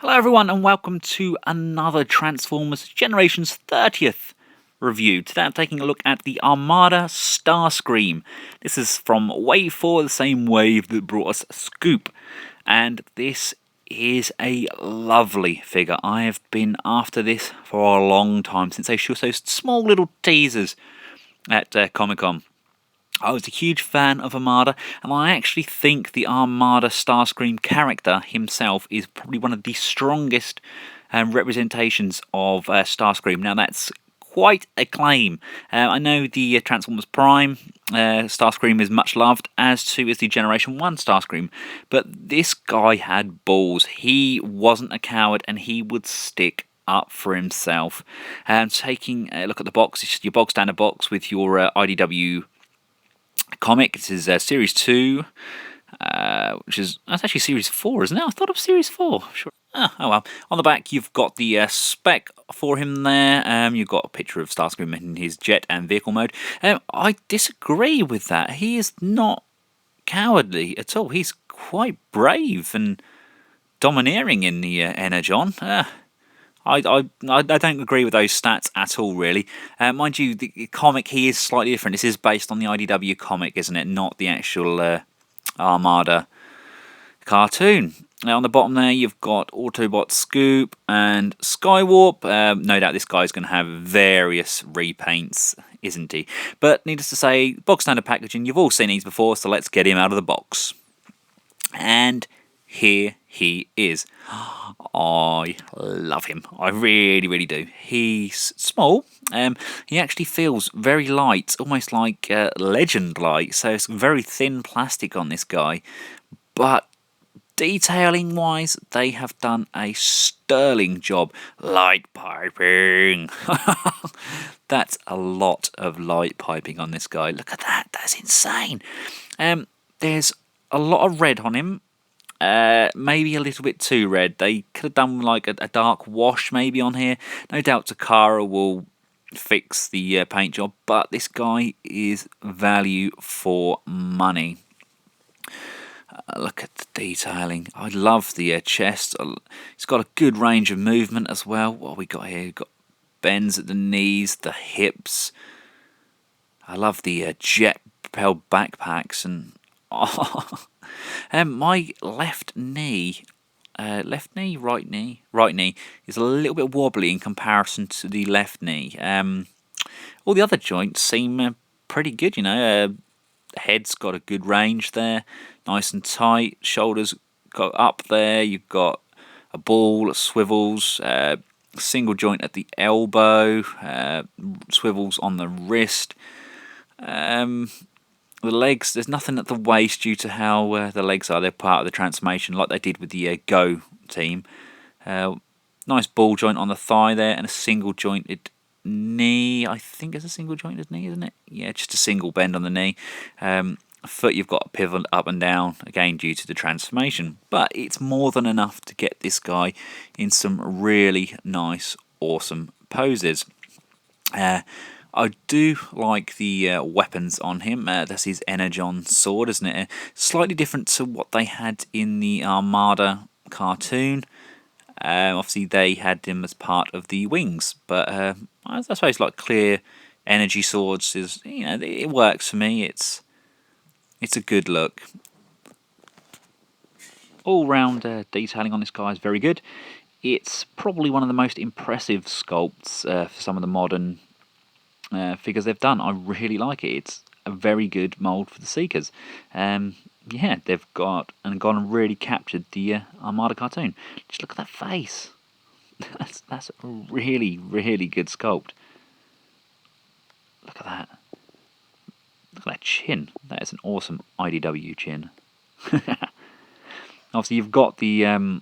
Hello everyone and welcome to another Transformers Generations 30th review. Today I'm taking a look at the Armada Starscream. This is from Wave 4, the same wave that brought us Scoop. And this is a lovely figure. I have been after this for a long time, since they showed those small little teasers at Comic-Con. I was a huge fan of Armada, and I actually think the Armada Starscream character himself is probably one of the strongest representations of Starscream. Now that's quite a claim. I know the Transformers Prime Starscream is much loved, as too is the Generation 1 Starscream, but this guy had balls. He wasn't a coward and he would stick up for himself. And taking a look at the box, it's your bog standard box with your IDW comic. This is Series 2, that's actually Series 4, isn't it? I thought it was Series 4. Sure. Oh well. On the back, you've got the spec for him there. You've got a picture of Starscream in his jet and vehicle mode. I disagree with that. He is not cowardly at all. He's quite brave and domineering in the Energon. I don't agree with those stats at all, really. Mind you, the comic, he is slightly different. This is based on the IDW comic, isn't it? Not the actual Armada cartoon. Now, on the bottom there, you've got Autobot Scoop and Skywarp. No doubt this guy's going to have various repaints, isn't he? But needless to say, box standard packaging, you've all seen these before, so let's get him out of the box. And here he is. I love him. I really do. He's small. He actually feels very light, almost like Legend light. So it's very thin plastic on this guy. But detailing wise, they have done a sterling job. Light piping. That's a lot of light piping on this guy. Look at that. That's insane. There's a lot of red on him. Maybe a little bit too red. They could have done like a dark wash maybe on here. No doubt Takara will fix the paint job, but this guy is value for money. Look at the detailing. I love the chest. It's got a good range of movement as well. What have we got here? We've got bends at the knees, the hips. I love the jet propelled backpacks and my left knee, right knee is a little bit wobbly in comparison to the left knee. All the other joints seem pretty good, you know. Head's got a good range there, nice and tight. Shoulders got up there. You've got a ball, swivels, single joint at the elbow, swivels on the wrist. The legs, there's nothing at the waist due to how the legs are. They're part of the transformation, like they did with the Go team. Nice ball joint on the thigh there, and a single jointed knee. I think it's a single jointed knee, isn't it? Yeah, just a single bend on the knee. Foot, you've got a pivot up and down, again due to the transformation. But it's more than enough to get this guy in some really nice, awesome poses. I do like the weapons on him. That's his Energon sword, isn't it? Slightly different to what they had in the Armada cartoon. Obviously, they had him as part of the wings, but I suppose like clear energy swords is, you know, it works for me. It's a good look. All round detailing on this guy is very good. It's probably one of the most impressive sculpts for some of the modern figures they've done. I really like it. It's a very good mould for the Seekers. Yeah, they've gone and really captured the Armada cartoon. Just look at that face. That's a really good sculpt. Look at that. Look at that chin. That is an awesome IDW chin. Obviously, you've got the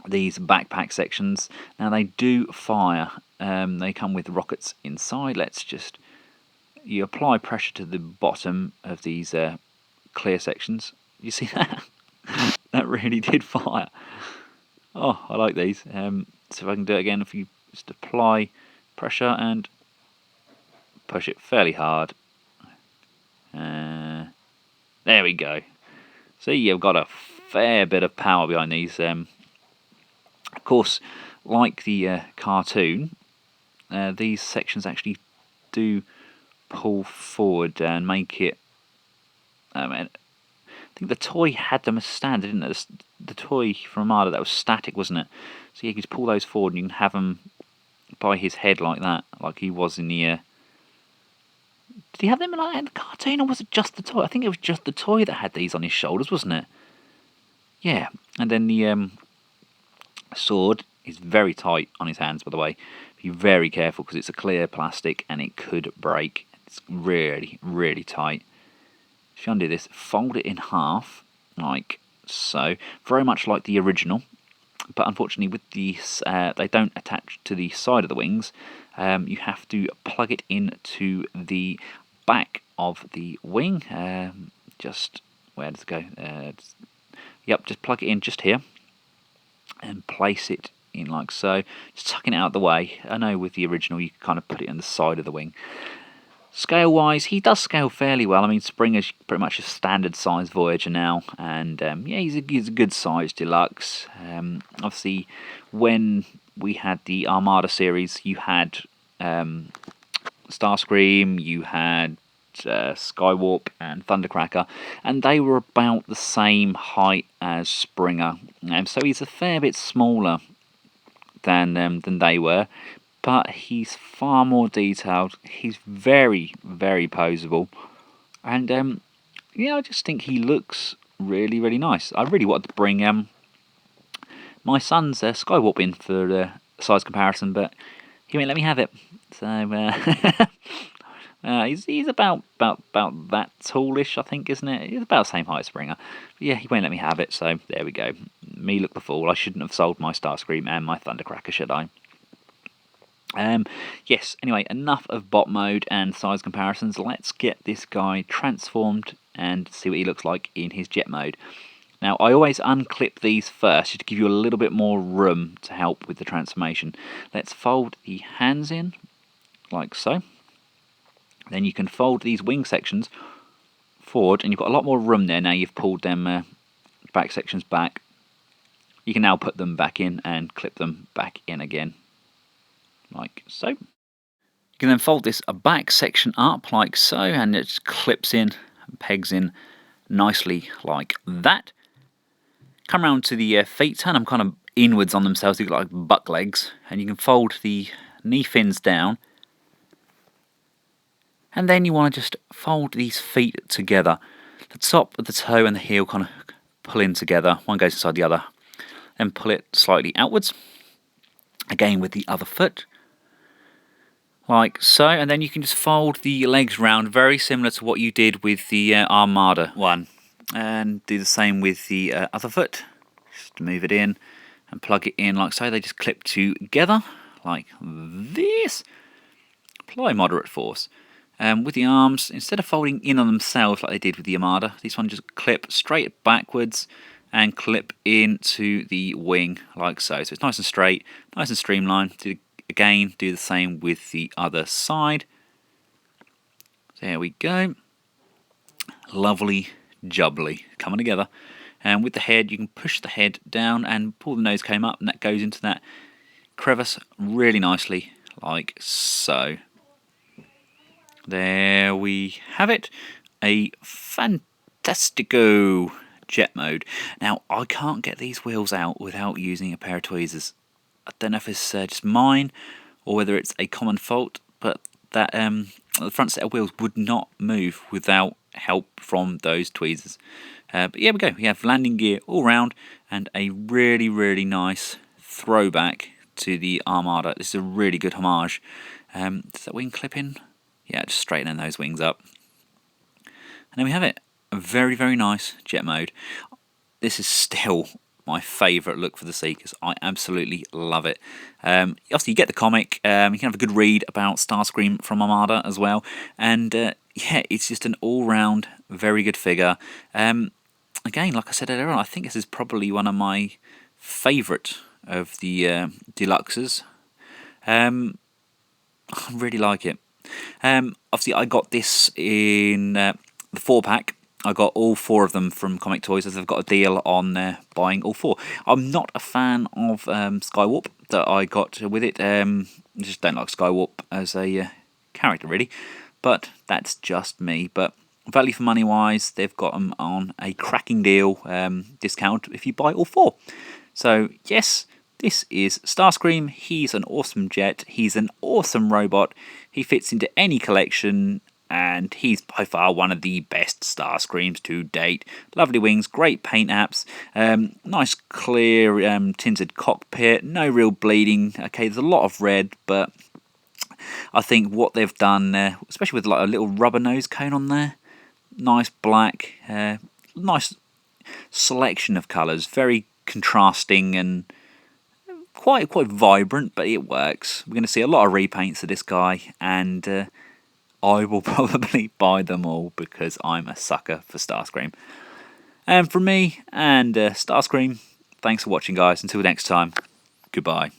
these backpack sections. Now they do fire. They come with rockets inside. You apply pressure to the bottom of these clear sections. You see that? That really did fire. Oh, I like these. So if I can do it again, if you just apply pressure and push it fairly hard. There we go. See, you've got a fair bit of power behind these Of course, like the cartoon, these sections actually do pull forward and make it. I think the toy had them as standard, didn't it? The toy from Armada, that was static, wasn't it? So you could pull those forward and you can have them by his head like that, like he was in the. Did he have them like that in the cartoon, or was it just the toy? I think it was just the toy that had these on his shoulders, wasn't it? Yeah, and then the sword is very tight on his hands, by the way. Be very careful because it's a clear plastic and it could break. It's really, really tight. If you undo this, fold it in half, like so. Very much like the original, but unfortunately with these, they don't attach to the side of the wings. You have to plug it into the back of the wing. Just, where does it go? Yep, just plug it in just here and place it in like so. Just tucking it out of the way. I know with the original you kind of put it on the side of the wing. Scale wise, he does scale fairly well. I mean, Springer's pretty much a standard size Voyager now, and yeah, he's a good size deluxe. Obviously, when we had the Armada series, you had Starscream, you had Skywarp and Thundercracker, and they were about the same height as Springer. So he's a fair bit smaller than they were. But he's far more detailed. He's very, very poseable, and yeah, I just think he looks really, really nice. I really wanted to bring my son's Skywarp in for the size comparison, but he won't let me have it. So he's about that tallish, I think, isn't it? He's about the same height as Springer. But yeah, he won't let me have it. So there we go. Me look the fool. I shouldn't have sold my Starscream and my Thundercracker, should I? Yes, anyway, enough of bot mode and size comparisons. Let's get this guy transformed and see what he looks like in his jet mode. Now, I always unclip these first just to give you a little bit more room to help with the transformation. Let's fold the hands in, like so. Then you can fold these wing sections forward, and you've got a lot more room there now you've pulled them back sections back. You can now put them back in and clip them back in again, like so. You can then fold this back section up like so, and it clips in and pegs in nicely like that. Come around to the feet, turn them kind of inwards on themselves, they look like buck legs, and you can fold the knee fins down. And then you want to just fold these feet together. The top of the toe and the heel kind of pull in together, one goes inside the other. Then pull it slightly outwards, again with the other foot, like so, and then you can just fold the legs round, very similar to what you did with the Armada one, and do the same with the other foot. Just move it in and plug it in like so. They just clip together like this. Apply moderate force. With the arms, instead of folding in on themselves like they did with the Armada, this one just clip straight backwards and clip into the wing like so. So it's nice and straight, nice and streamlined. Again, do the same with the other side. There we go. Lovely jubbly coming together. And with the head, you can push the head down and pull the nose comb up, and that goes into that crevice really nicely, like so. There we have it. A fantastico jet mode. Now, I can't get these wheels out without using a pair of tweezers. I don't know if it's just mine or whether it's a common fault, but that the front set of wheels would not move without help from those tweezers. But yeah, we go. We have landing gear all round and a really, really nice throwback to the Armada. This is a really good homage. Does that wing clip in? Yeah, just straightening those wings up. And then we have it. A very, very nice jet mode. This is still my favourite look for the Seekers. I absolutely love it. Obviously, you get the comic. You can have a good read about Starscream from Armada as well. And yeah, it's just an all-round very good figure. Again, like I said earlier on, I think this is probably one of my favourite of the deluxes. I really like it. Obviously, I got this in the 4-pack. I got all 4 of them from Comic Toys, as they've got a deal on buying all 4. I'm not a fan of Skywarp that I got with it. I just don't like Skywarp as a character, really. But that's just me. But value for money wise, they've got them on a cracking deal discount if you buy all 4. So yes, this is Starscream. He's an awesome jet. He's an awesome robot. He fits into any collection, and he's by far one of the best Starscreams to date. Lovely wings, great paint apps, nice clear tinted cockpit, no real bleeding. Okay, there's a lot of red, but I think what they've done, especially with like a little rubber nose cone on there, nice black, nice selection of colours, very contrasting and quite vibrant, but it works. We're going to see a lot of repaints of this guy, and I will probably buy them all because I'm a sucker for Starscream. And from me and Starscream, thanks for watching, guys. Until next time, goodbye.